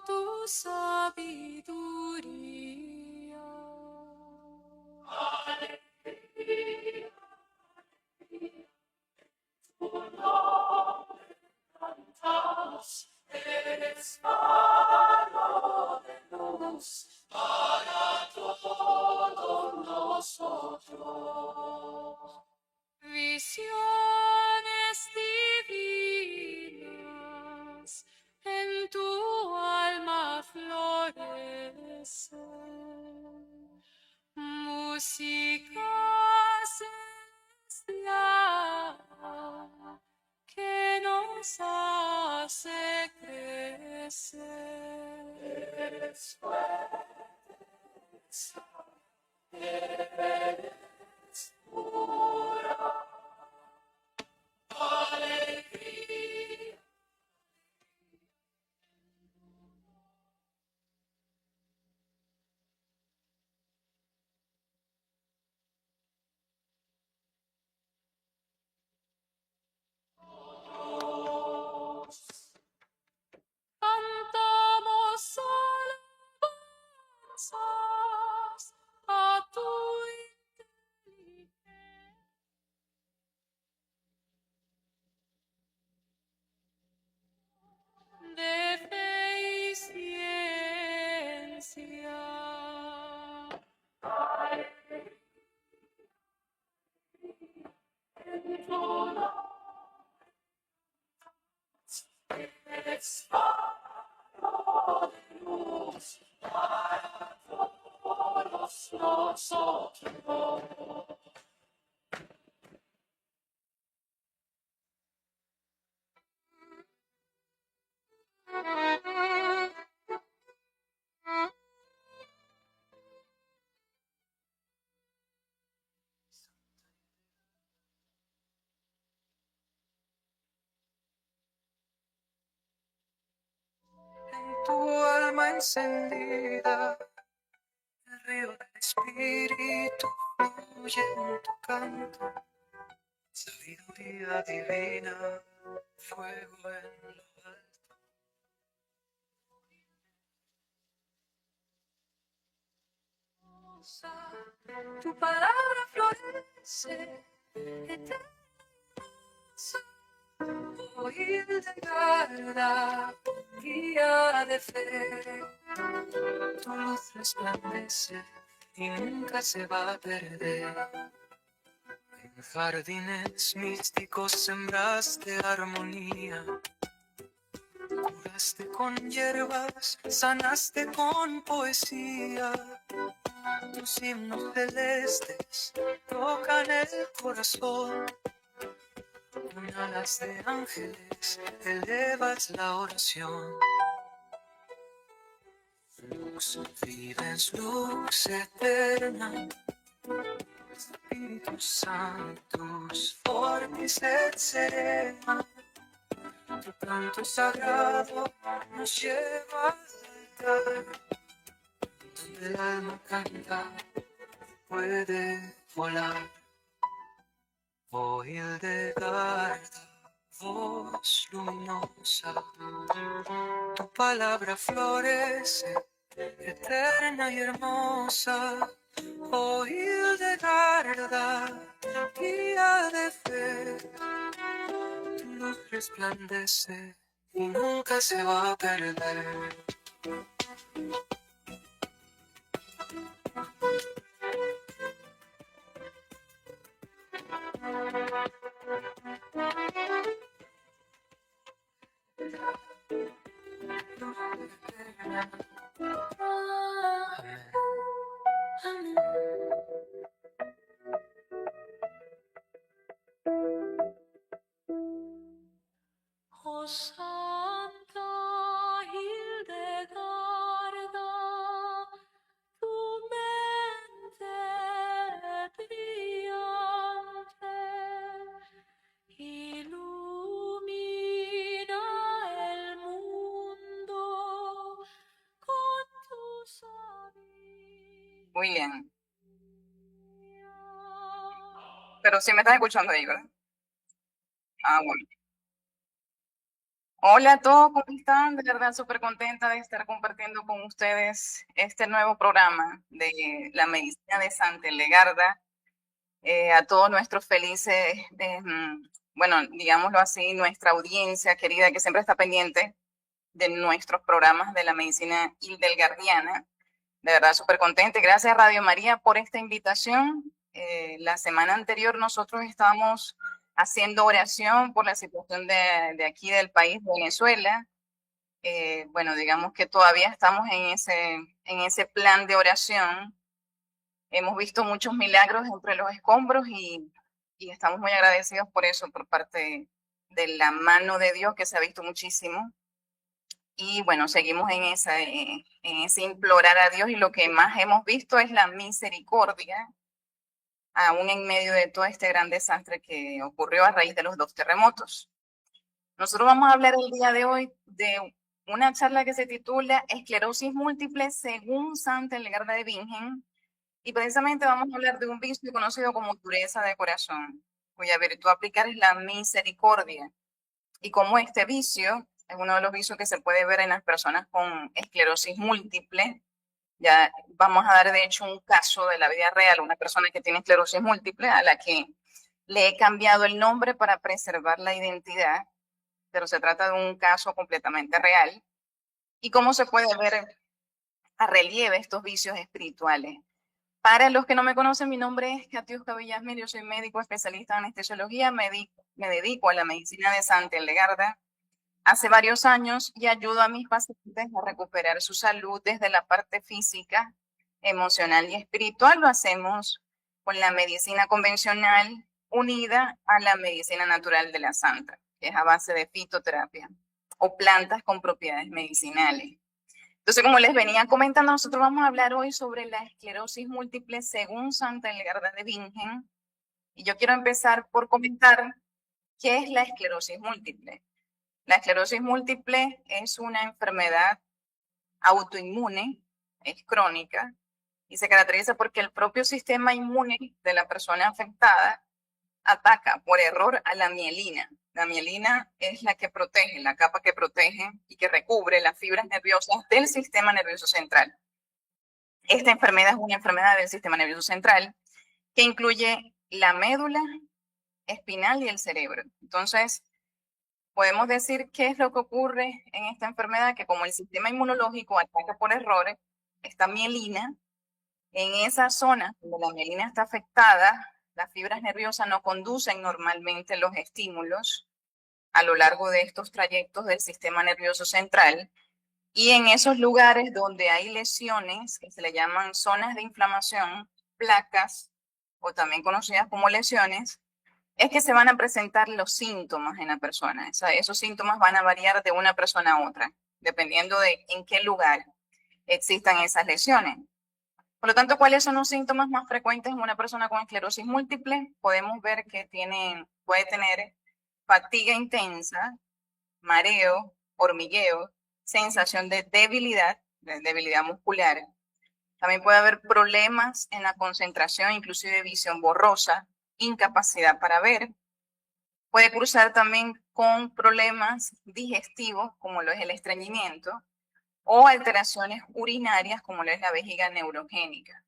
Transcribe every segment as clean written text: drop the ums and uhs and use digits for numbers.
tu sabiduría. Alegría, tu nombre cantamos, eres faro de luz para todos nosotros. Visiones divinas en tu alma florecen, música celestial que nos hace crecer. Eres fuerza, eres pura alegría. Cantamos alabanzas a tu inteligencia. De fe y ciencia. En tu nombre eres faro de luz para todos nosotros. En tu alma encendida, el río del Espíritu fluye en tu canto. Sabiduría divina, fuego en lo alto. Tu palabra florece, eterna, oír de guarda, guía de fe. Tu luz resplandece y nunca se va a perder. En jardines místicos sembraste armonía. Curaste con hierbas, sanaste con poesía. Tus himnos celestes tocan el corazón. Con alas de ángeles elevas la oración. Lux vivens, lux eterna, Spiritus Sanctus, fortis et serena. Tu canto sagrado nos lleva al altar, donde el alma canta, puede volar. Oh Hildegarda, voz luminosa, tu palabra florece, eterna y hermosa. Oh Hildegarda, guía de fe, tu luz resplandece y nunca se va a perder. Amén. Oh Santa Hildegarda, tu mente brillante ilumina el mundo con tu sabiduría. Muy bien. Pero sí me estás escuchando ahí, ¿verdad? Ah, bueno. Hola a todos, ¿cómo están? De verdad, súper contenta de estar compartiendo con ustedes este nuevo programa de la medicina de Santa Legarda. A todos nuestros felices, bueno, digámoslo así, nuestra audiencia querida que siempre está pendiente de nuestros programas de la medicina hildegardiana. De verdad, súper contenta. Gracias, Radio María, por esta invitación. La semana anterior nosotros estábamos haciendo oración por la situación de aquí del país, Venezuela. Bueno, digamos que todavía estamos en ese plan de oración. Hemos visto muchos milagros entre los escombros y estamos muy agradecidos por eso, por parte de la mano de Dios que se ha visto muchísimo. Y bueno, seguimos en ese implorar a Dios y lo que más hemos visto es la misericordia, aún en medio de todo este gran desastre que ocurrió a raíz de los dos terremotos. Nosotros vamos a hablar el día de hoy de una charla que se titula Esclerosis múltiple según Santa Hildegarda de Bingen, y precisamente vamos a hablar de un vicio conocido como dureza de corazón, cuya virtud a aplicar es la misericordia, y como este vicio es uno de los vicios que se puede ver en las personas con esclerosis múltiple. Ya vamos a dar de hecho un caso de la vida real, una persona que tiene esclerosis múltiple a la que le he cambiado el nombre para preservar la identidad, pero se trata de un caso completamente real. ¿Y cómo se puede ver a relieve estos vicios espirituales? Para los que no me conocen, mi nombre es Katiuska Villasmil, yo soy médico especialista en anestesiología, me dedico a la medicina de Santa Hildegarda hace varios años y ayudo a mis pacientes a recuperar su salud desde la parte física, emocional y espiritual. Lo hacemos con la medicina convencional unida a la medicina natural de la Santa, que es a base de fitoterapia o plantas con propiedades medicinales. Entonces, como les venía comentando, nosotros vamos a hablar hoy sobre la esclerosis múltiple según Santa Hildegarda de Bingen. Y yo quiero empezar por comentar qué es la esclerosis múltiple. La esclerosis múltiple es una enfermedad autoinmune, es crónica, y se caracteriza porque el propio sistema inmune de la persona afectada ataca por error a la mielina. La mielina es la que protege, la capa que protege y que recubre las fibras nerviosas del sistema nervioso central. Esta enfermedad es una enfermedad del sistema nervioso central que incluye la médula espinal y el cerebro. Entonces, podemos decir qué es lo que ocurre en esta enfermedad, que como el sistema inmunológico ataca por errores, esta mielina, en esa zona donde la mielina está afectada, las fibras nerviosas no conducen normalmente los estímulos a lo largo de estos trayectos del sistema nervioso central, y en esos lugares donde hay lesiones, que se le llaman zonas de inflamación, placas, o también conocidas como lesiones, es que se van a presentar los síntomas en la persona. O sea, esos síntomas van a variar de una persona a otra, dependiendo de en qué lugar existan esas lesiones. Por lo tanto, ¿cuáles son los síntomas más frecuentes en una persona con esclerosis múltiple? Podemos ver que puede tener fatiga intensa, mareo, hormigueo, sensación de debilidad muscular. También puede haber problemas en la concentración, inclusive visión borrosa, incapacidad para ver. Puede cursar también con problemas digestivos, como lo es el estreñimiento, o alteraciones urinarias, como lo es la vejiga neurogénica.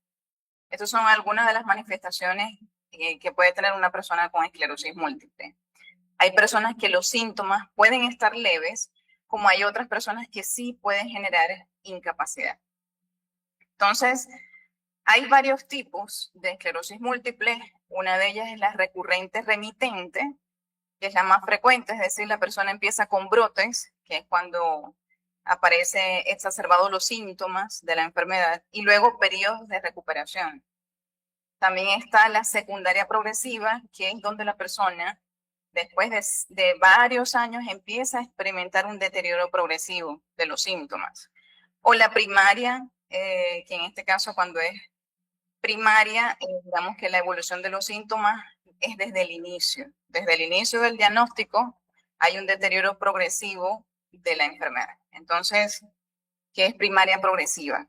Estas son algunas de las manifestaciones que puede tener una persona con esclerosis múltiple. Hay personas que los síntomas pueden estar leves, como hay otras personas que sí pueden generar incapacidad. Entonces, hay varios tipos de esclerosis múltiple. Una de ellas es la recurrente remitente, que es la más frecuente, es decir, la persona empieza con brotes, que es cuando aparece exacerbados los síntomas de la enfermedad, y luego periodos de recuperación. También está la secundaria progresiva, que es donde la persona, después de varios años, empieza a experimentar un deterioro progresivo de los síntomas. O la primaria, que en este caso cuando es primaria, digamos que la evolución de los síntomas es desde el inicio. Desde el inicio del diagnóstico hay un deterioro progresivo de la enfermedad. Entonces, ¿qué es primaria progresiva?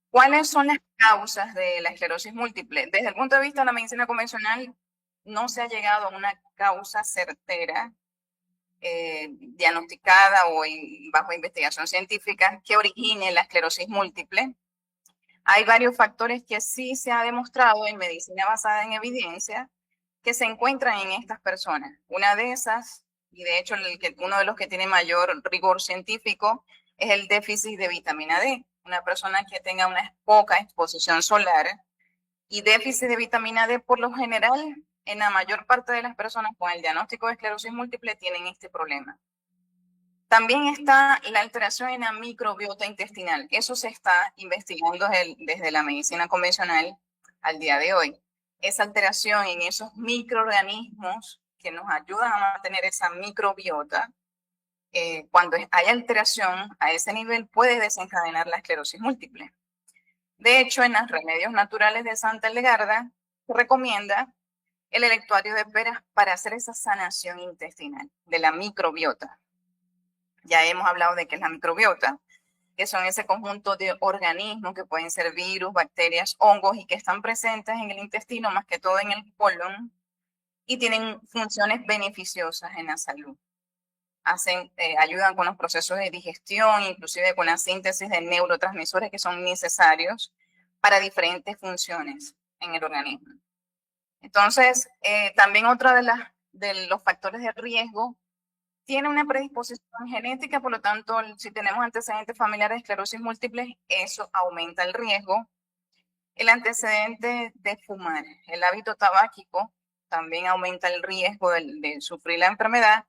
¿Cuáles son las causas de la esclerosis múltiple? Desde el punto de vista de la medicina convencional, no se ha llegado a una causa certera diagnosticada o bajo investigación científica que origine la esclerosis múltiple. Hay varios factores que sí se ha demostrado en medicina basada en evidencia que se encuentran en estas personas. Una de esas, y de hecho uno de los que tiene mayor rigor científico, es el déficit de vitamina D. Una persona que tenga una poca exposición solar y déficit de vitamina D, por lo general, en la mayor parte de las personas con el diagnóstico de esclerosis múltiple tienen este problema. También está la alteración en la microbiota intestinal. Eso se está investigando desde la medicina convencional al día de hoy. Esa alteración en esos microorganismos que nos ayudan a mantener esa microbiota, cuando hay alteración a ese nivel, puede desencadenar la esclerosis múltiple. De hecho, en los remedios naturales de Santa Legarda se recomienda el electuario de peras para hacer esa sanación intestinal de la microbiota. Ya hemos hablado de qué es la microbiota, que son ese conjunto de organismos que pueden ser virus, bacterias, hongos y que están presentes en el intestino, más que todo en el colon, y tienen funciones beneficiosas en la salud. Ayudan con los procesos de digestión, inclusive con la síntesis de neurotransmisores que son necesarios para diferentes funciones en el organismo. Entonces, también otro de los factores de riesgo tiene una predisposición genética, por lo tanto, si tenemos antecedentes familiares de esclerosis múltiple, eso aumenta el riesgo. El antecedente de fumar, el hábito tabáquico, también aumenta el riesgo de sufrir la enfermedad.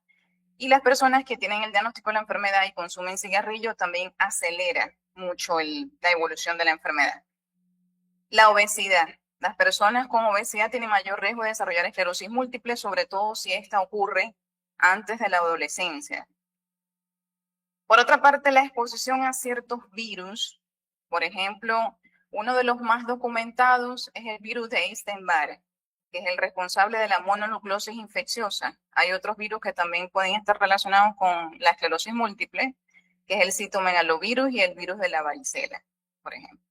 Y las personas que tienen el diagnóstico de la enfermedad y consumen cigarrillo también acelera mucho la evolución de la enfermedad. La obesidad. Las personas con obesidad tienen mayor riesgo de desarrollar esclerosis múltiple, sobre todo si esta ocurre antes de la adolescencia. Por otra parte, la exposición a ciertos virus, por ejemplo, uno de los más documentados es el virus de Epstein-Barr, que es el responsable de la mononucleosis infecciosa. Hay otros virus que también pueden estar relacionados con la esclerosis múltiple, que es el citomegalovirus y el virus de la varicela, por ejemplo.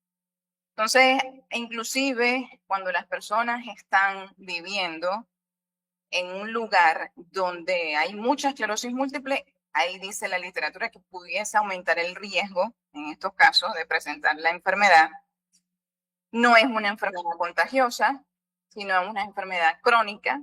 Entonces, inclusive cuando las personas están viviendo en un lugar donde hay mucha esclerosis múltiple, ahí dice la literatura que pudiese aumentar el riesgo, en estos casos, de presentar la enfermedad. No es una enfermedad contagiosa, sino una enfermedad crónica.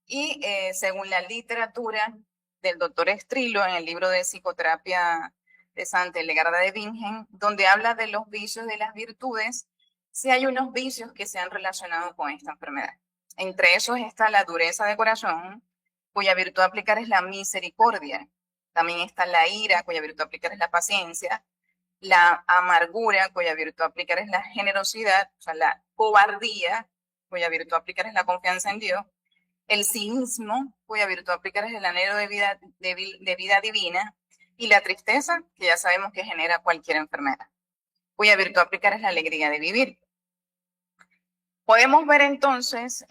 Y según la literatura del doctor Estrilo, en el libro de psicoterapia de Santa Legarda de Bingen, donde habla de los vicios de las virtudes, sí hay unos vicios que se han relacionado con esta enfermedad. Entre esos está la dureza de corazón, cuya virtud a aplicar es la misericordia. También está la ira, cuya virtud a aplicar es la paciencia. La amargura, cuya virtud a aplicar es la generosidad. O sea, la cobardía, cuya virtud a aplicar es la confianza en Dios. El cinismo, cuya virtud a aplicar es el anhelo de vida divina. Y la tristeza, que ya sabemos que genera cualquier enfermedad, cuya virtud a aplicar es la alegría de vivir. Podemos ver entonces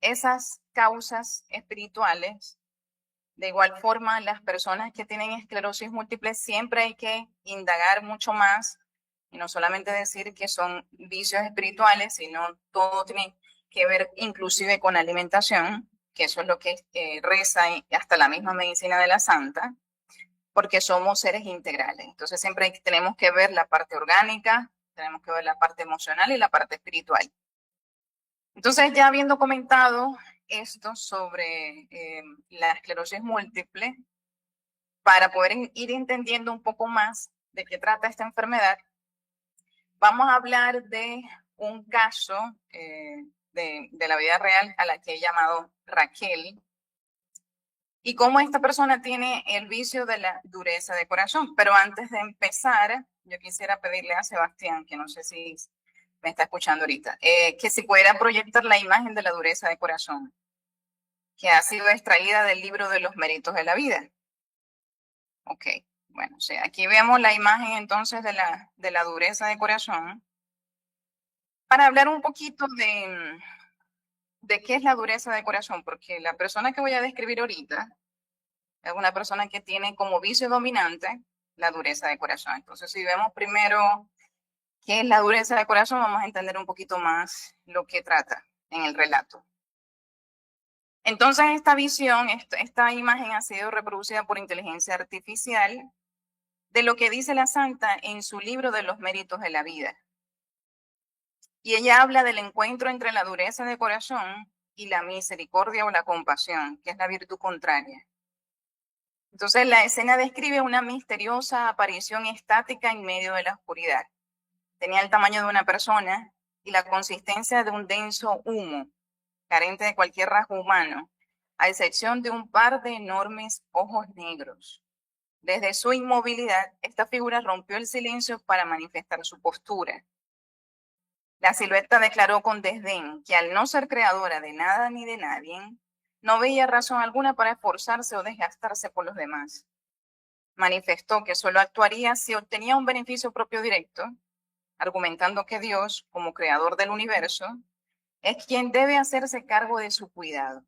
esas causas espirituales. De igual forma, las personas que tienen esclerosis múltiple siempre hay que indagar mucho más y no solamente decir que son vicios espirituales, sino todo tiene que ver inclusive con alimentación, que eso es lo que reza hasta la misma medicina de la santa, porque somos seres integrales. Entonces siempre tenemos que ver la parte orgánica, tenemos que ver la parte emocional y la parte espiritual. Entonces, ya habiendo comentado esto sobre la esclerosis múltiple, para poder ir entendiendo un poco más de qué trata esta enfermedad, vamos a hablar de un caso de la vida real a la que he llamado Raquel y cómo esta persona tiene el vicio de la dureza de corazón. Pero antes de empezar, yo quisiera pedirle a Sebastián, que no sé si me está escuchando ahorita, que si pudiera proyectar la imagen de la dureza de corazón, que ha sido extraída del libro de los méritos de la vida. Ok, bueno, sí, aquí vemos la imagen entonces de la dureza de corazón. Para hablar un poquito de qué es la dureza de corazón, porque la persona que voy a describir ahorita es una persona que tiene como vicio dominante la dureza de corazón. Entonces, si vemos primero qué es la dureza de corazón, vamos a entender un poquito más lo que trata en el relato. Entonces esta visión, esta imagen ha sido reproducida por inteligencia artificial de lo que dice la santa en su libro de los méritos de la vida. Y ella habla del encuentro entre la dureza de corazón y la misericordia o la compasión, que es la virtud contraria. Entonces la escena describe una misteriosa aparición estática en medio de la oscuridad. Tenía el tamaño de una persona y la consistencia de un denso humo, carente de cualquier rasgo humano, a excepción de un par de enormes ojos negros. Desde su inmovilidad, esta figura rompió el silencio para manifestar su postura. La silueta declaró con desdén que al no ser creadora de nada ni de nadie, no veía razón alguna para esforzarse o desgastarse por los demás. Manifestó que solo actuaría si obtenía un beneficio propio directo, argumentando que Dios, como creador del universo, es quien debe hacerse cargo de su cuidado.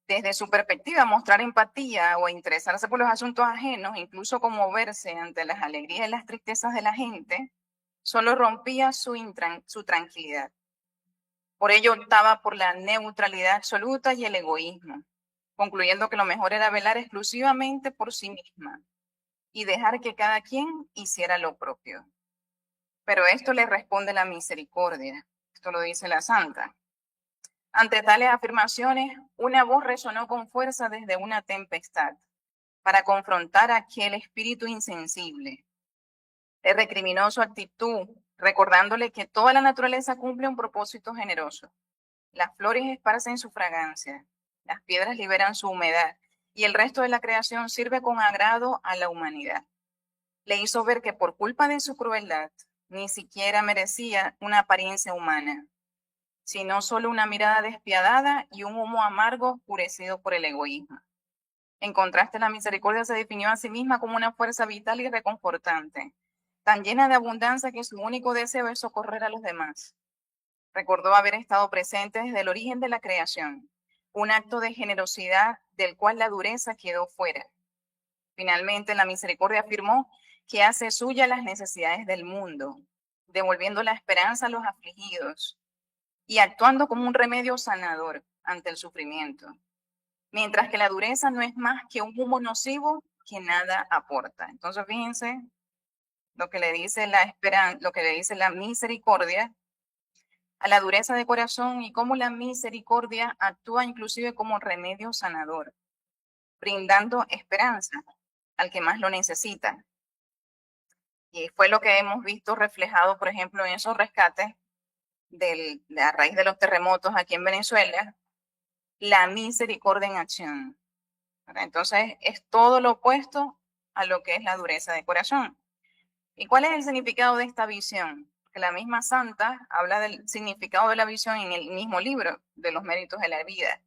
Desde su perspectiva, mostrar empatía o interesarse por los asuntos ajenos, incluso conmoverse ante las alegrías y las tristezas de la gente, solo rompía su tranquilidad. Por ello optaba por la neutralidad absoluta y el egoísmo, concluyendo que lo mejor era velar exclusivamente por sí misma y dejar que cada quien hiciera lo propio. Pero esto le responde la misericordia. Esto lo dice la santa. Ante tales afirmaciones, una voz resonó con fuerza desde una tempestad para confrontar a aquel espíritu insensible. Le recriminó su actitud, recordándole que toda la naturaleza cumple un propósito generoso. Las flores esparcen su fragancia, las piedras liberan su humedad y el resto de la creación sirve con agrado a la humanidad. Le hizo ver que por culpa de su crueldad ni siquiera merecía una apariencia humana, sino solo una mirada despiadada y un humo amargo oscurecido por el egoísmo. En contraste, la misericordia se definió a sí misma como una fuerza vital y reconfortante, tan llena de abundancia que su único deseo es socorrer a los demás. Recordó haber estado presente desde el origen de la creación, un acto de generosidad del cual la dureza quedó fuera. Finalmente, la misericordia afirmó que hace suya las necesidades del mundo, devolviendo la esperanza a los afligidos y actuando como un remedio sanador ante el sufrimiento, mientras que la dureza no es más que un humo nocivo que nada aporta. Entonces, fíjense lo que le dice lo que le dice la misericordia a la dureza de corazón y cómo la misericordia actúa inclusive como remedio sanador, brindando esperanza al que más lo necesita. Y fue lo que hemos visto reflejado, por ejemplo, en esos rescates a raíz de los terremotos aquí en Venezuela, la misericordia en acción. Entonces, es todo lo opuesto a lo que es la dureza de corazón. ¿Y cuál es el significado de esta visión? Que la misma santa habla del significado de la visión en el mismo libro de los méritos de la vida.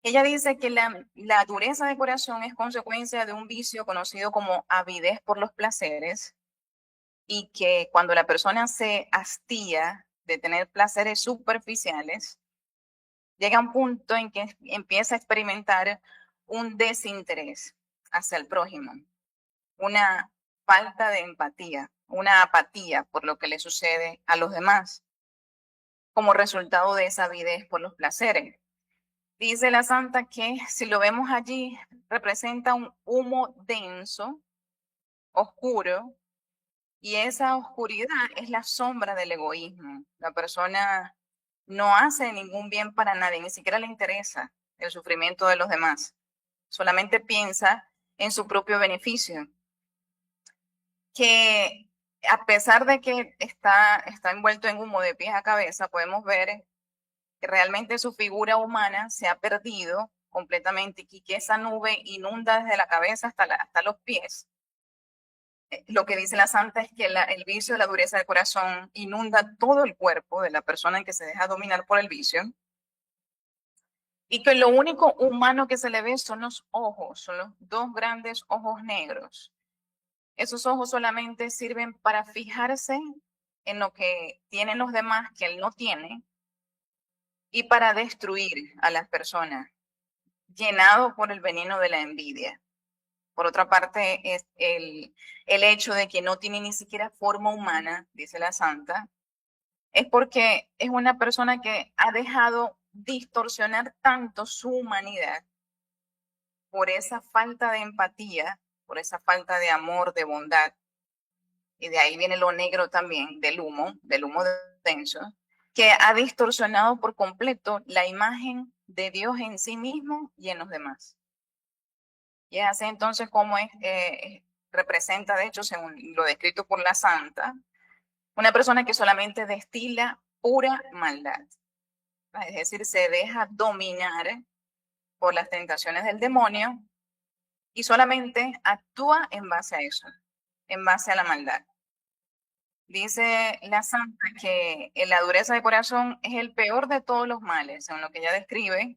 Ella dice que la dureza de corazón es consecuencia de un vicio conocido como avidez por los placeres y que cuando la persona se hastía de tener placeres superficiales, llega a un punto en que empieza a experimentar un desinterés hacia el prójimo, una falta de empatía, una apatía por lo que le sucede a los demás, como resultado de esa avidez por los placeres. Dice la santa que si lo vemos allí, representa un humo denso, oscuro, y esa oscuridad es la sombra del egoísmo. La persona no hace ningún bien para nadie, ni siquiera le interesa el sufrimiento de los demás. Solamente piensa en su propio beneficio. Que a pesar de que está envuelto en humo de pies a cabeza, podemos ver que realmente su figura humana se ha perdido completamente y que esa nube inunda desde la cabeza hasta los pies. Lo que dice la santa es que el vicio de la dureza del corazón inunda todo el cuerpo de la persona en que se deja dominar por el vicio y que lo único humano que se le ve son los ojos, son los dos grandes ojos negros. Esos ojos solamente sirven para fijarse en lo que tienen los demás que él no tiene y para destruir a las personas, llenado por el veneno de la envidia. Por otra parte, es el hecho de que no tiene ni siquiera forma humana, dice la santa, es porque es una persona que ha dejado distorsionar tanto su humanidad por esa falta de empatía, por esa falta de amor, de bondad, y de ahí viene lo negro también, del humo denso, que ha distorsionado por completo la imagen de Dios en sí mismo y en los demás. Y es así entonces como representa, de hecho, según lo descrito por la santa, una persona que solamente destila pura maldad. Es decir, se deja dominar por las tentaciones del demonio y solamente actúa en base a eso, en base a la maldad. Dice la santa que la dureza de corazón es el peor de todos los males, según lo que ella describe,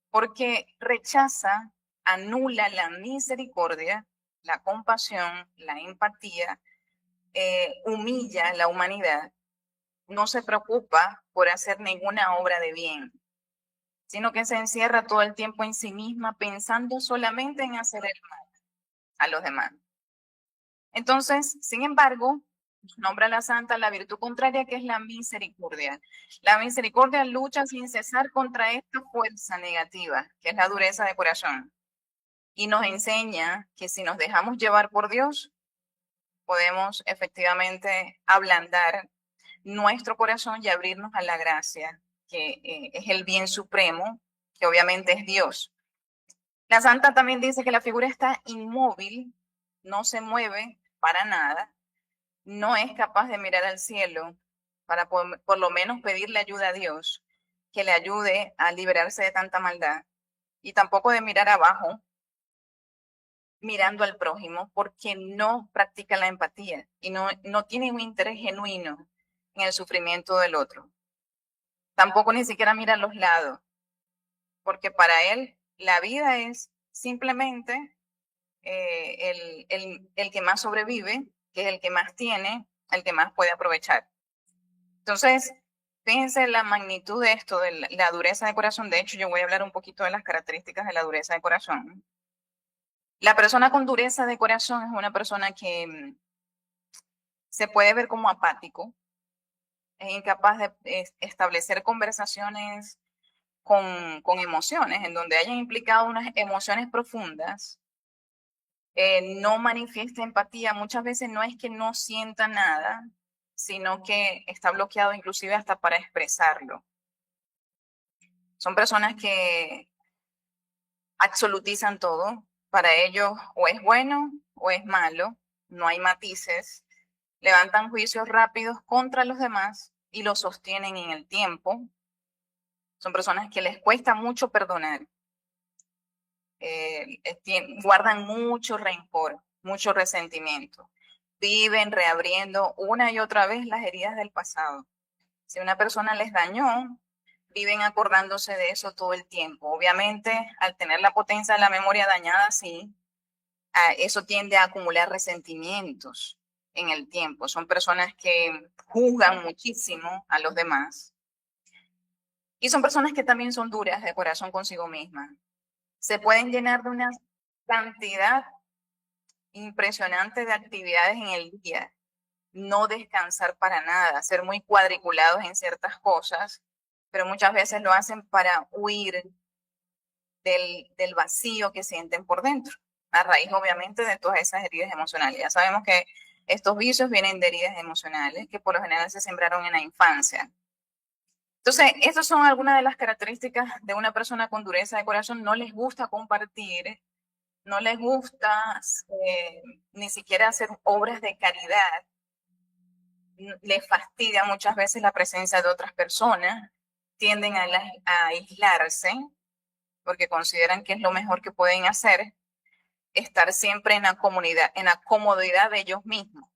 porque rechaza, anula la misericordia, la compasión, la empatía, humilla la humanidad, no se preocupa por hacer ninguna obra de bien, sino que se encierra todo el tiempo en sí misma pensando solamente en hacer el mal a los demás. Entonces, sin embargo, nombra la santa la virtud contraria, que es la misericordia. La misericordia lucha sin cesar contra esta fuerza negativa, que es la dureza de corazón, y nos enseña que si nos dejamos llevar por Dios, podemos efectivamente ablandar nuestro corazón y abrirnos a la gracia, que es el bien supremo, que obviamente es Dios. La santa también dice que la figura está inmóvil, no se mueve para nada, no es capaz de mirar al cielo para por lo menos pedirle ayuda a Dios, que le ayude a liberarse de tanta maldad, y tampoco de mirar abajo, mirando al prójimo, porque no practica la empatía y no tiene un interés genuino en el sufrimiento del otro. Tampoco ni siquiera mira a los lados, porque para él la vida es simplemente el que más sobrevive, que es el que más tiene, el que más puede aprovechar. Entonces, fíjense la magnitud de esto, de la dureza de corazón. De hecho, yo voy a hablar un poquito de las características de la dureza de corazón. La persona con dureza de corazón es una persona que se puede ver como apático, es incapaz de establecer conversaciones con emociones, en donde hayan implicado unas emociones profundas, no manifiesta empatía. Muchas veces no es que no sienta nada, sino que está bloqueado inclusive hasta para expresarlo. Son personas que absolutizan todo. Para ellos o es bueno o es malo, no hay matices. Levantan juicios rápidos contra los demás y los sostienen en el tiempo. Son personas que les cuesta mucho perdonar. Guardan mucho rencor, mucho resentimiento. Viven reabriendo una y otra vez las heridas del pasado. Si una persona les dañó, viven acordándose de eso todo el tiempo. Obviamente, al tener la potencia de la memoria dañada, sí, eso tiende a acumular resentimientos en el tiempo. Son personas que juzgan muchísimo a los demás. Y son personas que también son duras de corazón consigo mismas. Se pueden llenar de una cantidad impresionante de actividades en el día, no descansar para nada, ser muy cuadriculados en ciertas cosas, pero muchas veces lo hacen para huir del vacío que sienten por dentro, a raíz obviamente de todas esas heridas emocionales. Ya sabemos que estos vicios vienen de heridas emocionales que por lo general se sembraron en la infancia. Entonces, estas son algunas de las características de una persona con dureza de corazón. No les gusta compartir, no les gusta ni siquiera hacer obras de caridad, les fastidia muchas veces la presencia de otras personas, tienden a aislarse porque consideran que es lo mejor que pueden hacer, estar siempre en la comunidad, en la comodidad de ellos mismos.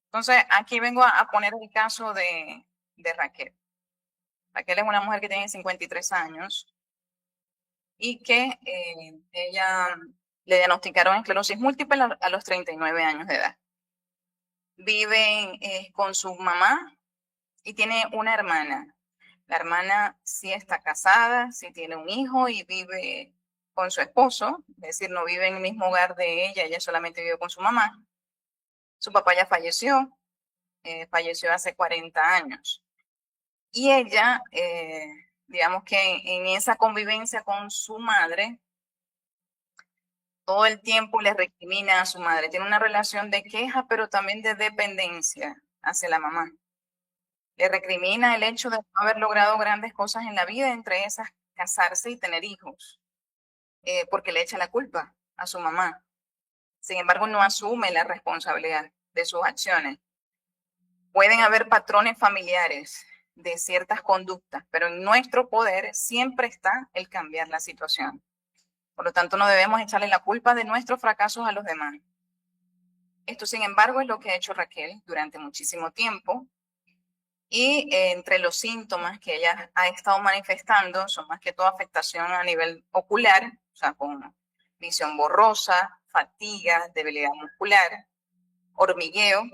Entonces, aquí vengo a poner el caso de Raquel. Raquel es una mujer que tiene 53 años y que ella le diagnosticaron esclerosis múltiple a los 39 años de edad. Vive con su mamá y tiene una hermana. La hermana sí está casada, sí tiene un hijo y vive con su esposo, es decir, no vive en el mismo hogar de ella solamente vive con su mamá. Su papá ya falleció hace 40 años. Y ella digamos que en esa convivencia con su madre, todo el tiempo le recrimina a su madre. Tiene una relación de queja, pero también de dependencia hacia la mamá. Le recrimina el hecho de no haber logrado grandes cosas en la vida, entre esas casarse y tener hijos, porque le echa la culpa a su mamá. Sin embargo, no asume la responsabilidad de sus acciones. Pueden haber patrones familiares de ciertas conductas, pero en nuestro poder siempre está el cambiar la situación. Por lo tanto, no debemos echarle la culpa de nuestros fracasos a los demás. Esto, sin embargo, es lo que ha hecho Raquel durante muchísimo tiempo. Y entre los síntomas que ella ha estado manifestando son más que todo afectación a nivel ocular, o sea, con visión borrosa, fatiga, debilidad muscular, hormigueo,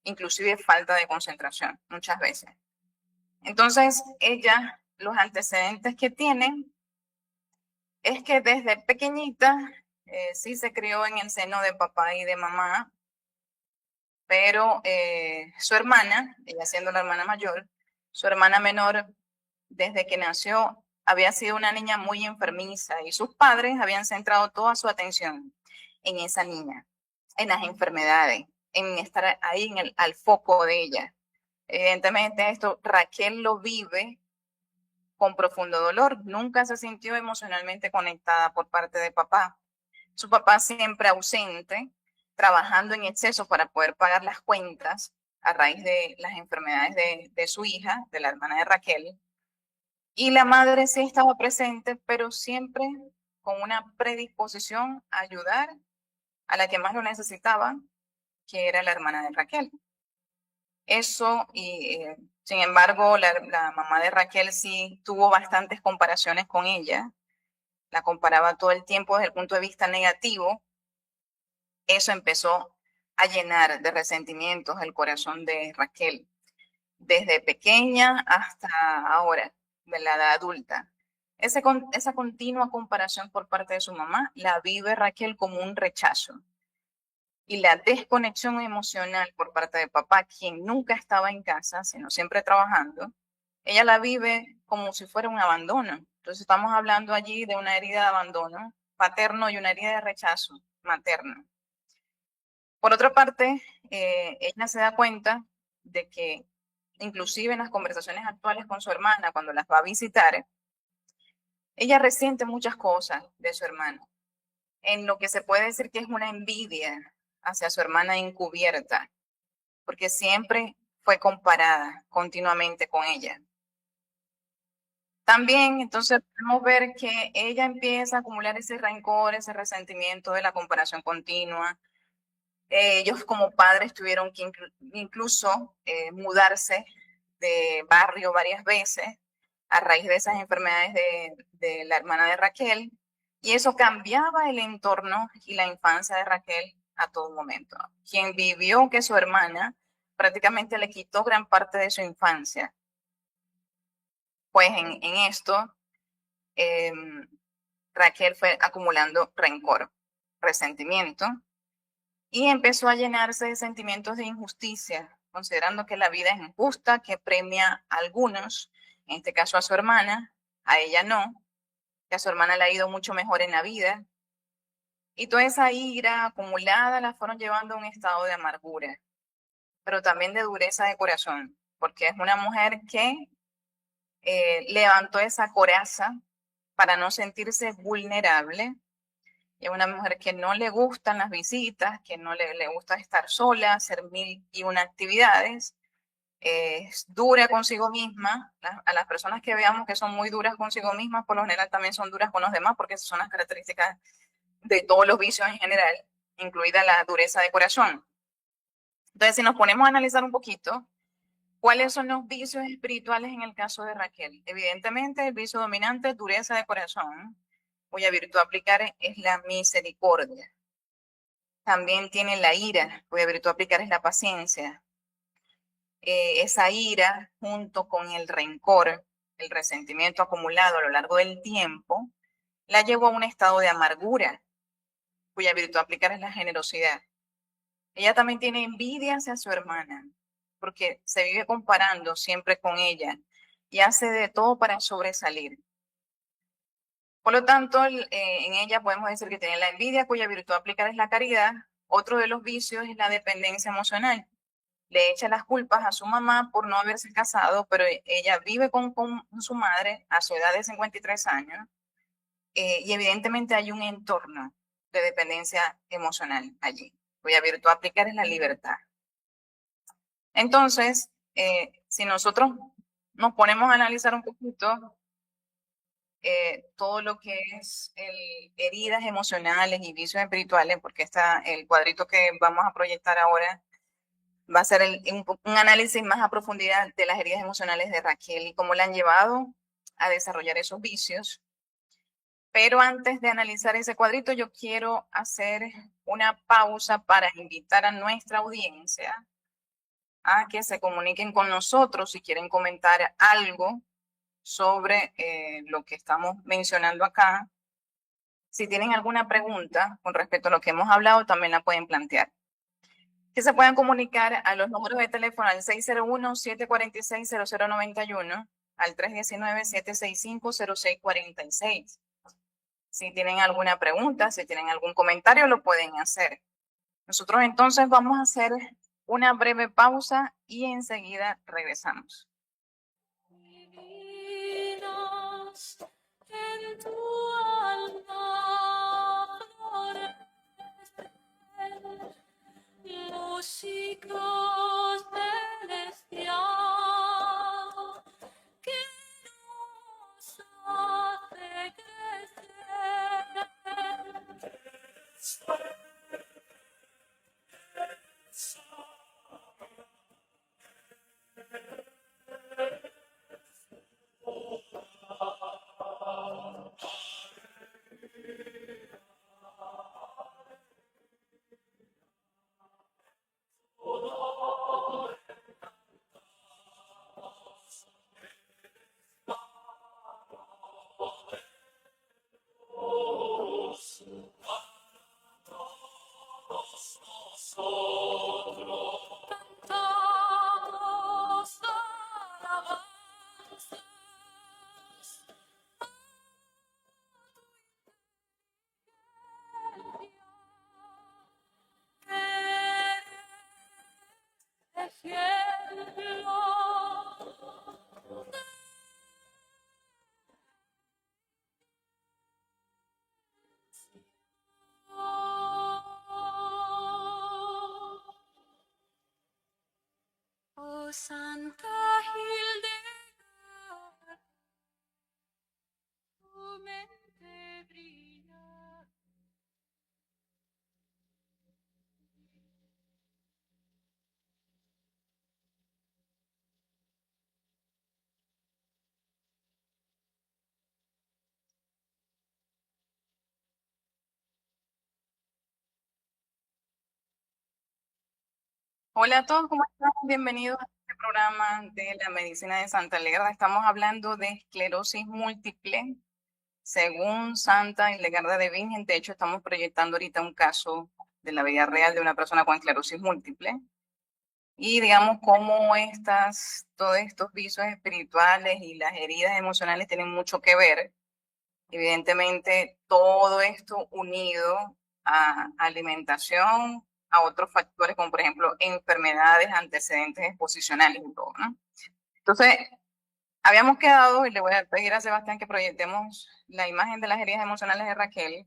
inclusive falta de concentración muchas veces. Entonces, ella, los antecedentes que tiene es que desde pequeñita sí se crió en el seno de papá y de mamá, pero su hermana, ella siendo la hermana mayor, su hermana menor, desde que nació, había sido una niña muy enfermiza y sus padres habían centrado toda su atención en esa niña, en las enfermedades, en estar ahí al foco de ella. Evidentemente esto Raquel lo vive con profundo dolor. Nunca se sintió emocionalmente conectada por parte de papá. Su papá siempre ausente, trabajando en exceso para poder pagar las cuentas a raíz de las enfermedades de su hija, de la hermana de Raquel. Y la madre sí estaba presente, pero siempre con una predisposición a ayudar a la que más lo necesitaba, que era la hermana de Raquel. Eso, y sin embargo, la mamá de Raquel sí tuvo bastantes comparaciones con ella, la comparaba todo el tiempo desde el punto de vista negativo. Eso empezó a llenar de resentimientos el corazón de Raquel, desde pequeña hasta ahora, de la edad adulta. Esa continua comparación por parte de su mamá la vive Raquel como un rechazo. Y la desconexión emocional por parte de papá, quien nunca estaba en casa, sino siempre trabajando, ella la vive como si fuera un abandono. Entonces estamos hablando allí de una herida de abandono paterno y una herida de rechazo materno. Por otra parte, ella se da cuenta de que inclusive en las conversaciones actuales con su hermana, cuando las va a visitar, ella resiente muchas cosas de su hermana, en lo que se puede decir que es una envidia hacia su hermana encubierta, porque siempre fue comparada continuamente con ella. También, entonces, podemos ver que ella empieza a acumular ese rencor, ese resentimiento de la comparación continua. Ellos como padres tuvieron que incluso mudarse de barrio varias veces a raíz de esas enfermedades de la hermana de Raquel, y eso cambiaba el entorno y la infancia de Raquel a todo momento. Quien vivió que su hermana prácticamente le quitó gran parte de su infancia. Pues en esto, eh, Raquel fue acumulando rencor, resentimiento, y empezó a llenarse de sentimientos de injusticia, considerando que la vida es injusta, que premia a algunos, en este caso a su hermana, a ella no, que a su hermana le ha ido mucho mejor en la vida. Y toda esa ira acumulada la fueron llevando a un estado de amargura, pero también de dureza de corazón, porque es una mujer que levantó esa coraza para no sentirse vulnerable. Es una mujer que no le gustan las visitas, que no le gusta estar sola, hacer mil y una actividades. Es dura consigo misma. A las personas que veamos que son muy duras consigo mismas, por lo general también son duras con los demás, porque esas son las características de todos los vicios en general, incluida la dureza de corazón. Entonces, si nos ponemos a analizar un poquito, ¿cuáles son los vicios espirituales en el caso de Raquel? Evidentemente, el vicio dominante es dureza de corazón, cuya virtud a aplicar es la misericordia. También tiene la ira, cuya virtud a aplicar es la paciencia. Esa ira, junto con el rencor, el resentimiento acumulado a lo largo del tiempo, la llevó a un estado de amargura, cuya virtud a aplicar es la generosidad. Ella también tiene envidia hacia su hermana, porque se vive comparando siempre con ella y hace de todo para sobresalir. Por lo tanto, en ella podemos decir que tiene la envidia, cuya virtud a aplicar es la caridad. Otro de los vicios es la dependencia emocional. Le echa las culpas a su mamá por no haberse casado, pero ella vive con su madre a su edad de 53 años, y evidentemente hay un entorno de dependencia emocional allí, cuya virtud a aplicar es la libertad. Entonces, si nosotros nos ponemos a analizar un poquito todo lo que es heridas emocionales y vicios espirituales, porque el cuadrito que vamos a proyectar ahora va a ser un análisis más a profundidad de las heridas emocionales de Raquel y cómo la han llevado a desarrollar esos vicios. Pero antes de analizar ese cuadrito, yo quiero hacer una pausa para invitar a nuestra audiencia a que se comuniquen con nosotros si quieren comentar algo sobre lo que estamos mencionando acá. Si tienen alguna pregunta con respecto a lo que hemos hablado, también la pueden plantear. Que se puedan comunicar a los números de teléfono al 601-746-0091, al 319-765-0646. Si tienen alguna pregunta, si tienen algún comentario, lo pueden hacer. Nosotros entonces vamos a hacer una breve pausa y enseguida regresamos. En tu alma florecen músicos celestial que nos hace crecer. Cantamos alabanzas a tu ejemplo. Oh, Santa Hildegard, tu mente brilla. Hola a todos, ¿cómo están? Bienvenidos a este programa de la medicina de Santa Hildegarda. Estamos hablando de esclerosis múltiple, según Santa Hildegarda de Bingen. De hecho, estamos proyectando ahorita un caso de la vida real de una persona con esclerosis múltiple. Y digamos cómo todos estos vicios espirituales y las heridas emocionales tienen mucho que ver. Evidentemente, todo esto unido a alimentación, a otros factores como por ejemplo enfermedades, antecedentes exposicionales y todo, ¿no? Entonces, habíamos quedado, y le voy a pedir a Sebastián que proyectemos la imagen de las heridas emocionales de Raquel.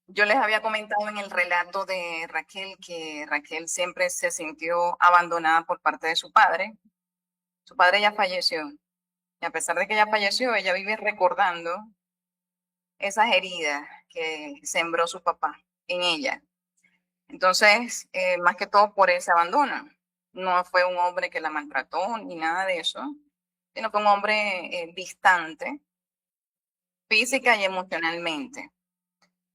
Yo les había comentado en el relato de Raquel que Raquel siempre se sintió abandonada por parte de su padre. Su padre ya falleció. Y a pesar de que ella falleció, ella vive recordando esas heridas que sembró su papá en ella. Entonces, más que todo por ese abandono. No fue un hombre que la maltrató ni nada de eso, sino fue un hombre distante, física y emocionalmente.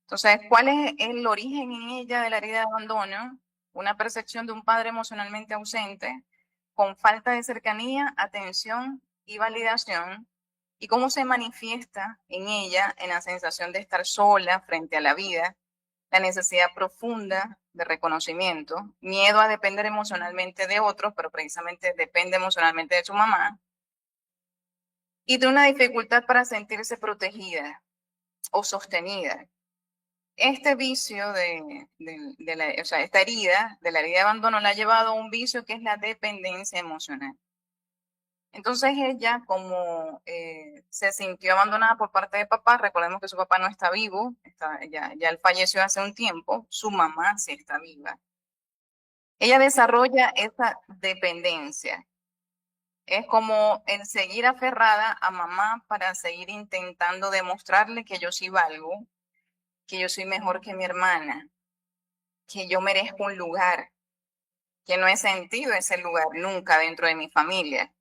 Entonces, ¿cuál es el origen en ella de la herida de abandono? Una percepción de un padre emocionalmente ausente, con falta de cercanía, atención y validación, y cómo se manifiesta en ella en la sensación de estar sola frente a la vida, la necesidad profunda de reconocimiento, miedo a depender emocionalmente de otros, pero precisamente depende emocionalmente de su mamá, y de una dificultad para sentirse protegida o sostenida. Este vicio o sea, esta herida, de la herida de abandono, la ha llevado a un vicio que es la dependencia emocional. Entonces ella, como se sintió abandonada por parte de papá, recordemos que su papá no está vivo, ya él falleció hace un tiempo, su mamá sí está viva. Ella desarrolla esa dependencia. Es como el seguir aferrada a mamá para seguir intentando demostrarle que yo sí valgo, que yo soy mejor que mi hermana, que yo merezco un lugar, que no he sentido ese lugar nunca dentro de mi familia.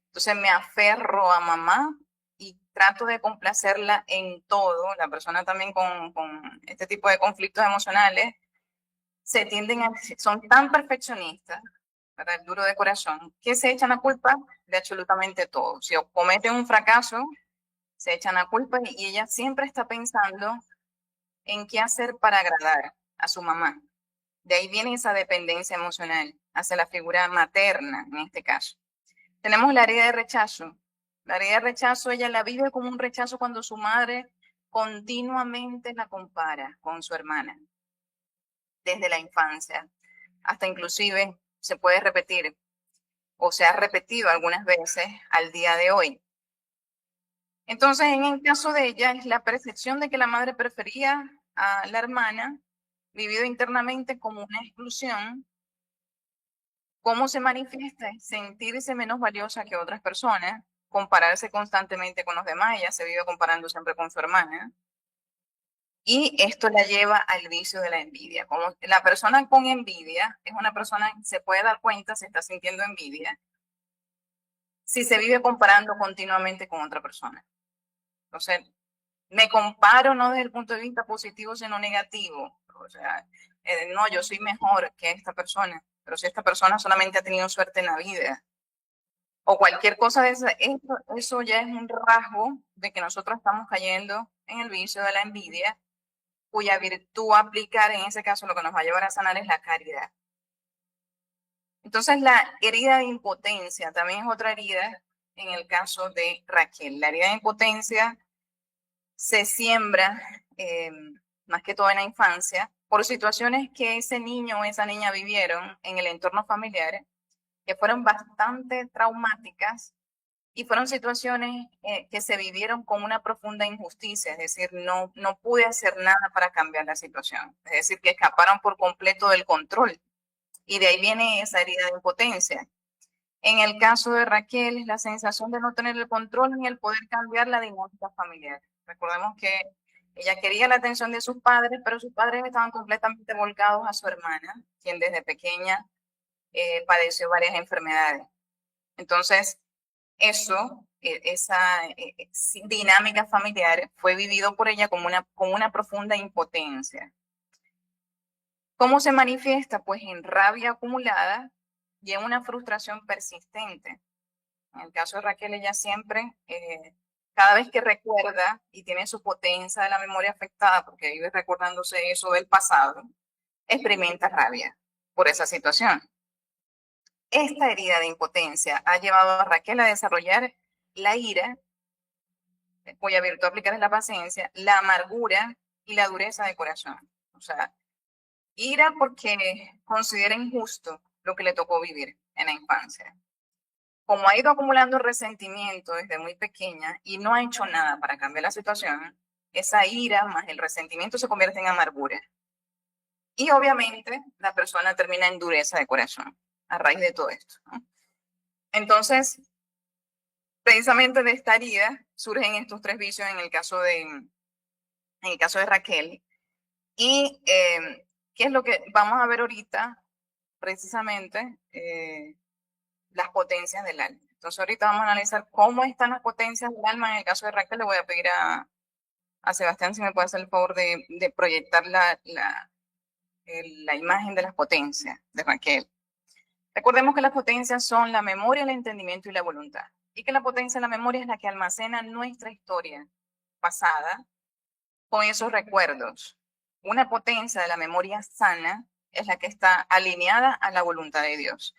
Entonces me aferro a mamá y trato de complacerla en todo. La persona también con este tipo de conflictos emocionales son tan perfeccionistas, ¿verdad? El duro de corazón, que se echan la culpa de absolutamente todo. Si cometen un fracaso, se echan la culpa y ella siempre está pensando en qué hacer para agradar a su mamá. De ahí viene esa dependencia emocional hacia la figura materna, en este caso. Tenemos la herida de rechazo. La herida de rechazo, ella la vive como un rechazo cuando su madre continuamente la compara con su hermana, desde la infancia, hasta inclusive se puede repetir o se ha repetido algunas veces al día de hoy. Entonces, en el caso de ella, es la percepción de que la madre prefería a la hermana, vivido internamente como una exclusión. ¿Cómo se manifiesta? Sentirse menos valiosa que otras personas, compararse constantemente con los demás. Ella se vive comparando siempre con su hermana. Y esto la lleva al vicio de la envidia. Como la persona con envidia es una persona que se puede dar cuenta si está sintiendo envidia, si se vive comparando continuamente con otra persona. Entonces, me comparo no desde el punto de vista positivo, sino negativo. O sea, no, yo soy mejor que esta persona, pero si esta persona solamente ha tenido suerte en la vida, o cualquier cosa de esa, eso ya es un rasgo de que nosotros estamos cayendo en el vicio de la envidia, cuya virtud aplicar en ese caso lo que nos va a llevar a sanar es la caridad. Entonces la herida de impotencia también es otra herida en el caso de Raquel. La herida de impotencia se siembra más que todo en la infancia por situaciones que ese niño o esa niña vivieron en el entorno familiar que fueron bastante traumáticas y fueron situaciones que se vivieron con una profunda injusticia, es decir, no pude hacer nada para cambiar la situación, es decir, que escaparon por completo del control y de ahí viene esa herida de impotencia. En el caso de Raquel, es la sensación de no tener el control ni el poder cambiar la dinámica familiar. Recordemos que ella quería la atención de sus padres, pero sus padres estaban completamente volcados a su hermana, quien desde pequeña padeció varias enfermedades. Entonces, esa dinámica familiar fue vivido por ella como una profunda impotencia. ¿Cómo se manifiesta? Pues en rabia acumulada y en una frustración persistente. En el caso de Raquel, ella siempre, cada vez que recuerda y tiene su potencia de la memoria afectada, porque vive recordándose eso del pasado, experimenta rabia por esa situación. Esta herida de impotencia ha llevado a Raquel a desarrollar la ira, cuya virtud aplicar es la paciencia, la amargura y la dureza de corazón. O sea, ira porque considera injusto lo que le tocó vivir en la infancia. Como ha ido acumulando resentimiento desde muy pequeña y no ha hecho nada para cambiar la situación, esa ira más el resentimiento se convierte en amargura. Y obviamente la persona termina en dureza de corazón a raíz de todo esto, ¿no? Entonces, precisamente de esta herida surgen estos tres vicios en el caso de Raquel. Y ¿qué es lo que vamos a ver ahorita? Precisamente las potencias del alma. Entonces ahorita vamos a analizar cómo están las potencias del alma. En el caso de Raquel le voy a pedir a Sebastián si me puede hacer el favor de proyectar la imagen de las potencias de Raquel. Recordemos que las potencias son la memoria, el entendimiento y la voluntad. Y que la potencia de la memoria es la que almacena nuestra historia pasada con esos recuerdos. Una potencia de la memoria sana es la que está alineada a la voluntad de Dios.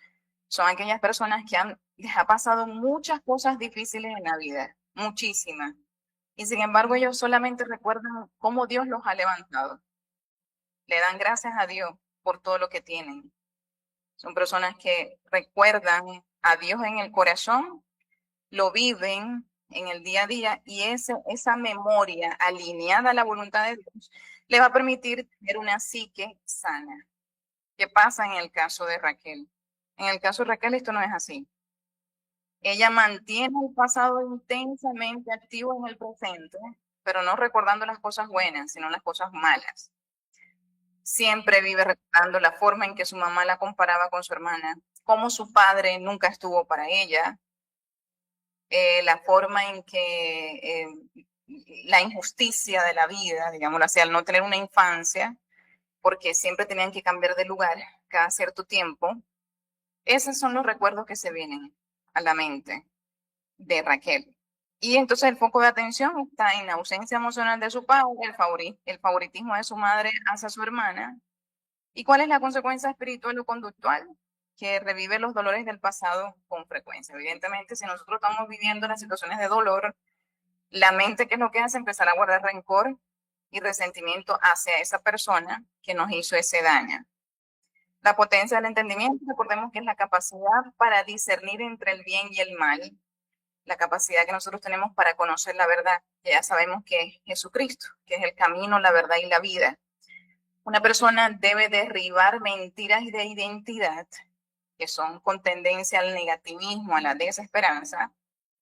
Son aquellas personas que les ha pasado muchas cosas difíciles en la vida, muchísimas. Y sin embargo, ellos solamente recuerdan cómo Dios los ha levantado. Le dan gracias a Dios por todo lo que tienen. Son personas que recuerdan a Dios en el corazón, lo viven en el día a día y esa memoria alineada a la voluntad de Dios le va a permitir tener una psique sana. ¿Qué pasa en el caso de Raquel? En el caso de Raquel esto no es así. Ella mantiene el pasado intensamente activo en el presente, pero no recordando las cosas buenas, sino las cosas malas. Siempre vive recordando la forma en que su mamá la comparaba con su hermana, cómo su padre nunca estuvo para ella, la forma en que la injusticia de la vida, digámoslo así, al no tener una infancia, porque siempre tenían que cambiar de lugar cada cierto tiempo. Esos son los recuerdos que se vienen a la mente de Raquel. Y entonces el foco de atención está en la ausencia emocional de su padre, el favoritismo de su madre hacia su hermana. ¿Y cuál es la consecuencia espiritual o conductual? Que revive los dolores del pasado con frecuencia. Evidentemente, si nosotros estamos viviendo las situaciones de dolor, la mente, ¿qué es lo que hace? Empezar a guardar rencor y resentimiento hacia esa persona que nos hizo ese daño. La potencia del entendimiento, recordemos que es la capacidad para discernir entre el bien y el mal, la capacidad que nosotros tenemos para conocer la verdad, que ya sabemos que es Jesucristo, que es el camino, la verdad y la vida. Una persona debe derribar mentiras de identidad, que son con tendencia al negativismo, a la desesperanza,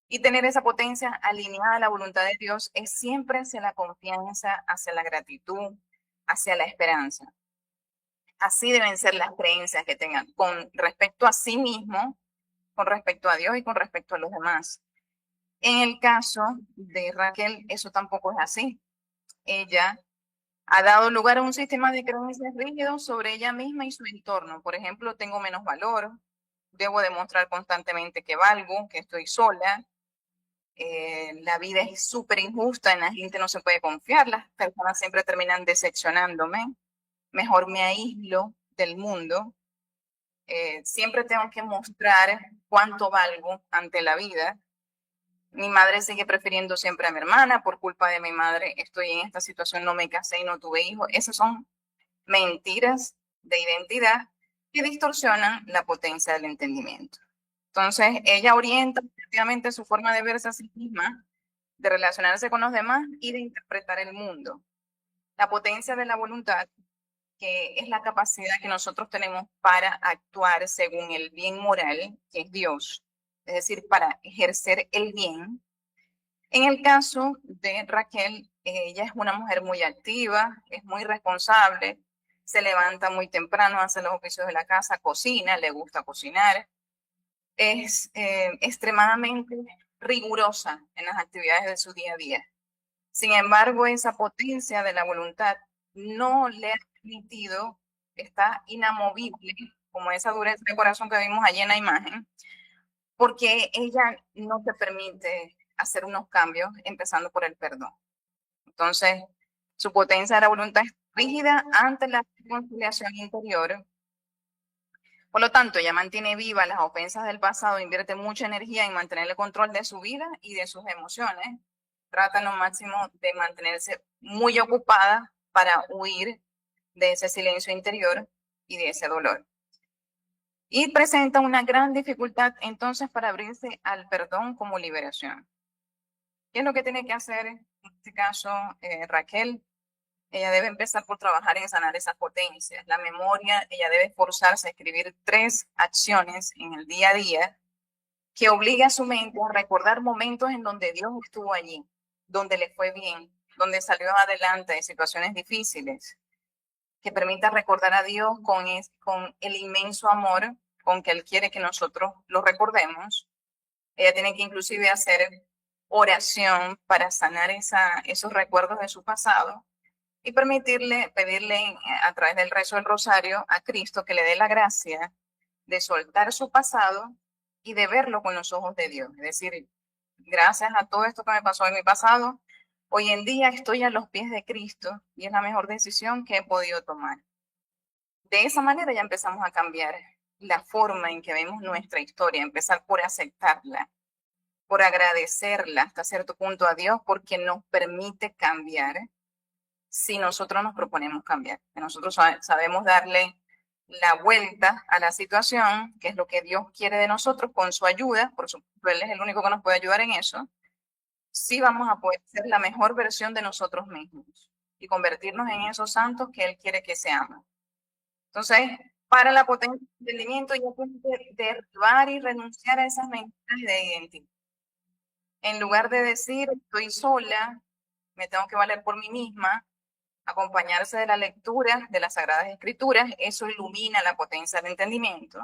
y tener esa potencia alineada a la voluntad de Dios es siempre hacia la confianza, hacia la gratitud, hacia la esperanza. Así deben ser las creencias que tengan con respecto a sí mismo, con respecto a Dios y con respecto a los demás. En el caso de Raquel, eso tampoco es así. Ella ha dado lugar a un sistema de creencias rígidos sobre ella misma y su entorno. Por ejemplo, tengo menos valor, debo demostrar constantemente que valgo, que estoy sola, la vida es súper injusta, en la gente no se puede confiar, las personas siempre terminan decepcionándome, mejor me aíslo del mundo, siempre tengo que mostrar cuánto valgo ante la vida. Mi madre sigue prefiriendo siempre a mi hermana, por culpa de mi madre estoy en esta situación, no me casé y no tuve hijos. Esas son mentiras de identidad que distorsionan la potencia del entendimiento. Entonces, ella orienta efectivamente su forma de verse a sí misma, de relacionarse con los demás y de interpretar el mundo. La potencia de la voluntad, que es la capacidad que nosotros tenemos para actuar según el bien moral, que es Dios, es decir, para ejercer el bien. En el caso de Raquel, ella es una mujer muy activa, es muy responsable, se levanta muy temprano, hace los oficios de la casa, cocina, le gusta cocinar, es extremadamente rigurosa en las actividades de su día a día. Sin embargo, esa potencia de la voluntad no le ha permitido, está inamovible, como esa dureza de corazón que vimos allí en la imagen, porque ella no te permite hacer unos cambios, empezando por el perdón. Entonces, su potencia de la voluntad es rígida ante la reconciliación interior. Por lo tanto, ella mantiene vivas las ofensas del pasado, invierte mucha energía en mantener el control de su vida y de sus emociones. Trata lo máximo de mantenerse muy ocupada para huir de ese silencio interior y de ese dolor. Y presenta una gran dificultad entonces para abrirse al perdón como liberación. ¿Qué es lo que tiene que hacer en este caso Raquel? Ella debe empezar por trabajar en sanar esas potencias. La memoria, ella debe esforzarse a escribir 3 acciones en el día a día que obligue a su mente a recordar momentos en donde Dios estuvo allí, donde le fue bien, donde salió adelante de situaciones difíciles, que permita recordar a Dios con el inmenso amor con que Él quiere que nosotros lo recordemos. Ella tiene que inclusive hacer oración para sanar esos recuerdos de su pasado y pedirle a través del rezo del rosario a Cristo que le dé la gracia de soltar su pasado y de verlo con los ojos de Dios. Es decir, gracias a todo esto que me pasó en mi pasado, hoy en día estoy a los pies de Cristo y es la mejor decisión que he podido tomar. De esa manera ya empezamos a cambiar la forma en que vemos nuestra historia, empezar por aceptarla, por agradecerla hasta cierto punto a Dios, porque nos permite cambiar si nosotros nos proponemos cambiar. Que nosotros sabemos darle la vuelta a la situación, que es lo que Dios quiere de nosotros, con su ayuda, por supuesto, Él es el único que nos puede ayudar en eso, sí vamos a poder ser la mejor versión de nosotros mismos y convertirnos en esos santos que Él quiere que seamos. Entonces, para la potencia del entendimiento, yo tengo que derribar y renunciar a esas mentiras de identidad. En lugar de decir, estoy sola, me tengo que valer por mí misma, acompañarse de la lectura de las Sagradas Escrituras, eso ilumina la potencia del entendimiento,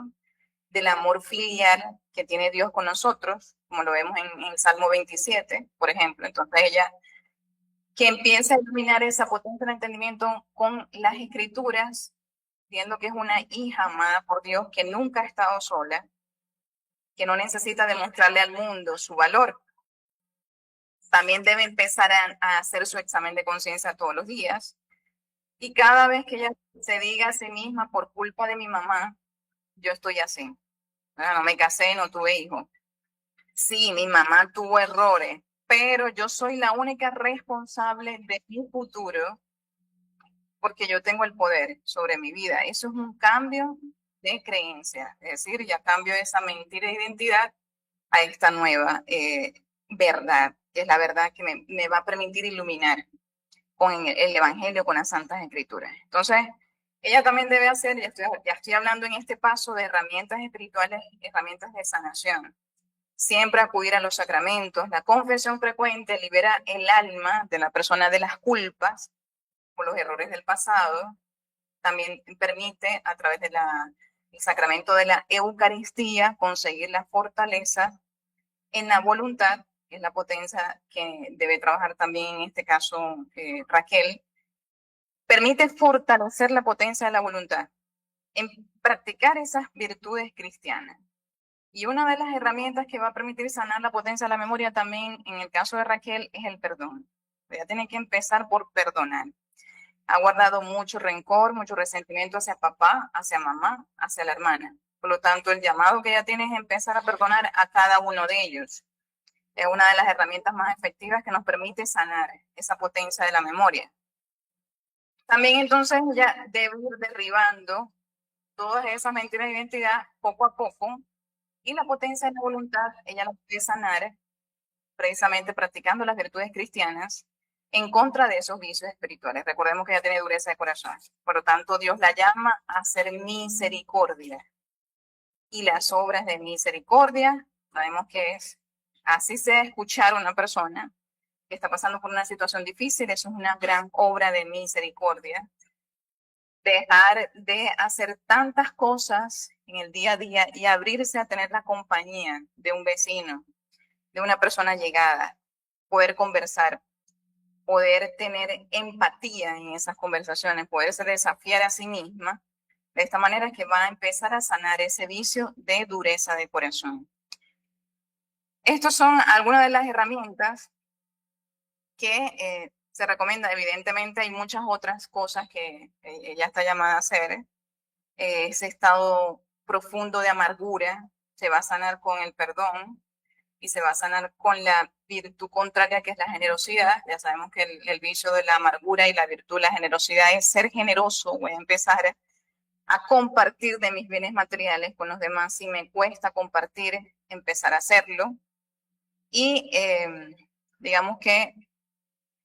del amor filial que tiene Dios con nosotros, como lo vemos en el Salmo 27, por ejemplo. Entonces ella, que empieza a iluminar esa potencia del entendimiento con las Escrituras, viendo que es una hija amada por Dios, que nunca ha estado sola, que no necesita demostrarle al mundo su valor. También debe empezar a hacer su examen de conciencia todos los días. Y cada vez que ella se diga a sí misma, por culpa de mi mamá, yo estoy así. No me casé, no tuve hijos. Sí, mi mamá tuvo errores, pero yo soy la única responsable de mi futuro porque yo tengo el poder sobre mi vida. Eso es un cambio de creencia. Es decir, ya cambio esa mentira de identidad a esta nueva verdad, que es la verdad que me va a permitir iluminar con el Evangelio, con las Santas Escrituras. Entonces, ella también debe hacer, ya estoy hablando en este paso de herramientas espirituales, herramientas de sanación. Siempre acudir a los sacramentos. La confesión frecuente libera el alma de la persona de las culpas por los errores del pasado. También permite, a través del sacramento de la Eucaristía, conseguir la fortaleza en la voluntad, que es la potencia que debe trabajar también en este caso Raquel. Permite fortalecer la potencia de la voluntad en practicar esas virtudes cristianas. Y una de las herramientas que va a permitir sanar la potencia de la memoria también, en el caso de Raquel, es el perdón. Ella tiene que empezar por perdonar. Ha guardado mucho rencor, mucho resentimiento hacia papá, hacia mamá, hacia la hermana. Por lo tanto, el llamado que ella tiene es empezar a perdonar a cada uno de ellos. Es una de las herramientas más efectivas que nos permite sanar esa potencia de la memoria. También entonces ella debe ir derribando todas esas mentiras de identidad poco a poco, y la potencia de la voluntad ella la puede sanar precisamente practicando las virtudes cristianas en contra de esos vicios espirituales. Recordemos que ella tiene dureza de corazón. Por lo tanto, Dios la llama a hacer misericordia. Y las obras de misericordia, sabemos que es, así sea escuchar a una persona que está pasando por una situación difícil, eso es una gran obra de misericordia. Dejar de hacer tantas cosas en el día a día y abrirse a tener la compañía de un vecino, de una persona llegada, poder conversar, poder tener empatía en esas conversaciones, poderse desafiar a sí misma. De esta manera es que va a empezar a sanar ese vicio de dureza de corazón. Estas son algunas de las herramientas que se recomienda. Evidentemente hay muchas otras cosas que ella está llamada a hacer. Ese estado profundo de amargura se va a sanar con el perdón y se va a sanar con la virtud contraria, que es la generosidad. Ya sabemos que el vicio de la amargura y la virtud, la generosidad, es ser generoso. Voy a empezar a compartir de mis bienes materiales con los demás. Si me cuesta compartir, empezar a hacerlo. Y digamos que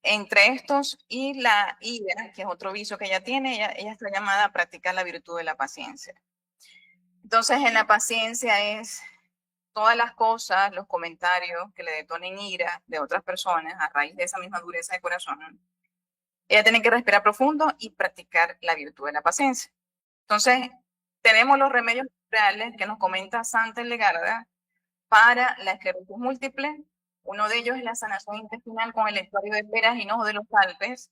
entre estos y la ira, que es otro vicio que ella tiene, ella está llamada a practicar la virtud de la paciencia. Entonces, en la paciencia es todas las cosas, los comentarios que le detonen ira de otras personas a raíz de esa misma dureza de corazón. Ella tiene que respirar profundo y practicar la virtud de la paciencia. Entonces, tenemos los remedios reales que nos comenta Santa Legarda para la esclerosis múltiple. Uno de ellos es la sanación intestinal con el estuario de peras y hinojo de los Alpes,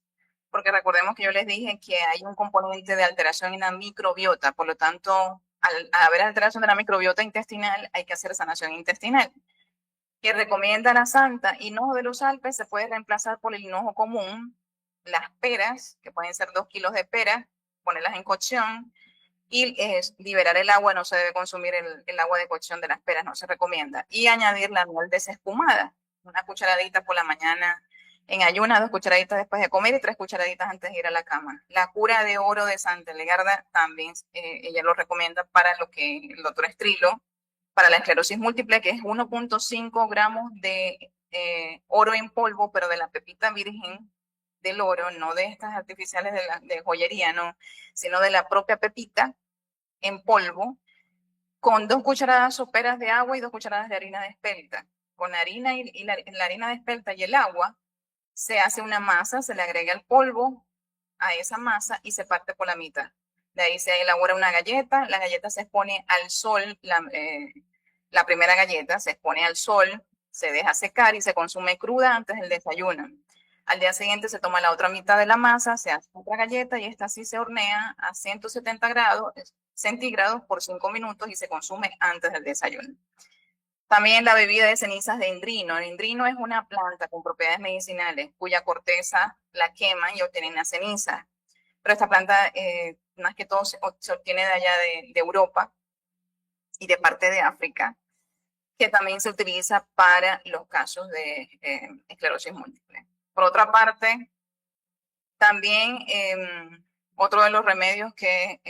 porque recordemos que yo les dije que hay un componente de alteración en la microbiota. Por lo tanto, al haber alteración de la microbiota intestinal, hay que hacer sanación intestinal. Que recomienda la Santa, hinojo de los Alpes se puede reemplazar por el hinojo común. Las peras, que pueden ser 2 kilos de peras, ponerlas en cocción, Y liberar el agua, no se debe consumir el agua de cocción de las peras, no se recomienda. Y añadir la miel desespumada, una cucharadita por la mañana en ayunas, 2 cucharaditas después de comer y 3 cucharaditas antes de ir a la cama. La cura de oro de Santa Legarda también ella lo recomienda para lo que el doctor Estrilo, para la esclerosis múltiple, que es 1.5 gramos de oro en polvo, pero de la pepita virgen del oro, no de estas artificiales de joyería, no, sino de la propia pepita en polvo, con 2 cucharadas soperas de agua y 2 cucharadas de harina de espelta. Con la harina y la harina de espelta y el agua, se hace una masa, se le agrega el polvo a esa masa y se parte por la mitad. De ahí se elabora una galleta, la galleta se expone al sol, la primera galleta se expone al sol, se deja secar y se consume cruda antes del desayuno. Al día siguiente se toma la otra mitad de la masa, se hace otra galleta y esta sí se hornea a 170 grados centígrados por 5 minutos y se consume antes del desayuno. También la bebida de cenizas de endrino. El endrino es una planta con propiedades medicinales cuya corteza la queman y obtienen la ceniza. Pero esta planta, más que todo, se obtiene de allá de Europa y de parte de África, que también se utiliza para los casos de esclerosis múltiple. Por otra parte, también otro de los remedios que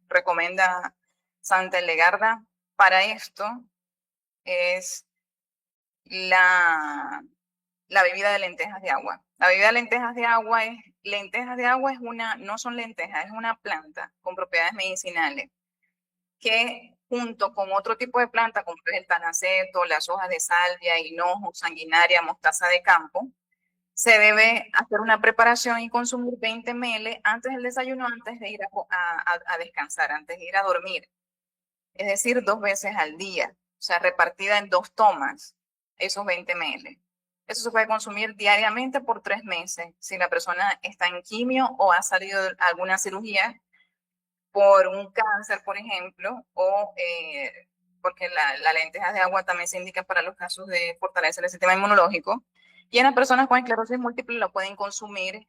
recomienda Santa Legarda para esto es la bebida de lentejas de agua. La bebida de lentejas de agua es una, no son lentejas, es una planta con propiedades medicinales que junto con otro tipo de planta, como el tanaceto, las hojas de salvia, hinojo, sanguinaria, mostaza de campo, se debe hacer una preparación y consumir 20 ml antes del desayuno, antes de ir a descansar, antes de ir a dormir. Es decir, 2 veces al día, o sea, repartida en 2 tomas, esos 20 ml. Eso se puede consumir diariamente por 3 meses. Si la persona está en quimio o ha salido de alguna cirugía por un cáncer, por ejemplo, o porque la lenteja de agua también se indica para los casos de fortalecer el sistema inmunológico. Y en las personas con esclerosis múltiple lo pueden consumir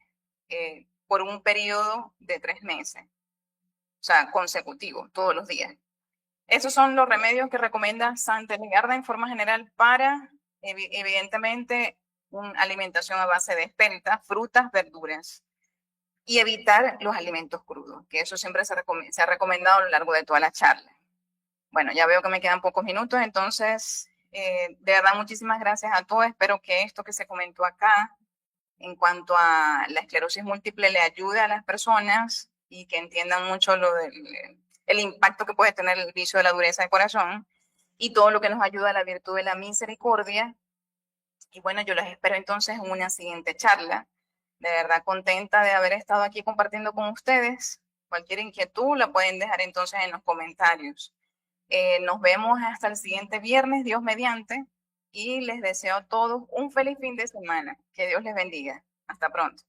por un periodo de 3 meses, o sea, consecutivo, todos los días. Esos son los remedios que recomienda Santa Legarda en forma general para, evidentemente, una alimentación a base de espelta, frutas, verduras y evitar los alimentos crudos, que eso siempre se ha recomendado a lo largo de toda la charla. Bueno, ya veo que me quedan pocos minutos, entonces, de verdad, muchísimas gracias a todos. Espero que esto que se comentó acá en cuanto a la esclerosis múltiple le ayude a las personas y que entiendan mucho el impacto que puede tener el vicio de la dureza de corazón y todo lo que nos ayuda a la virtud de la misericordia. Y bueno, yo los espero entonces en una siguiente charla. De verdad contenta de haber estado aquí compartiendo con ustedes. Cualquier inquietud la pueden dejar entonces en los comentarios. Nos vemos hasta el siguiente viernes, Dios mediante, y les deseo a todos un feliz fin de semana. Que Dios les bendiga. Hasta pronto.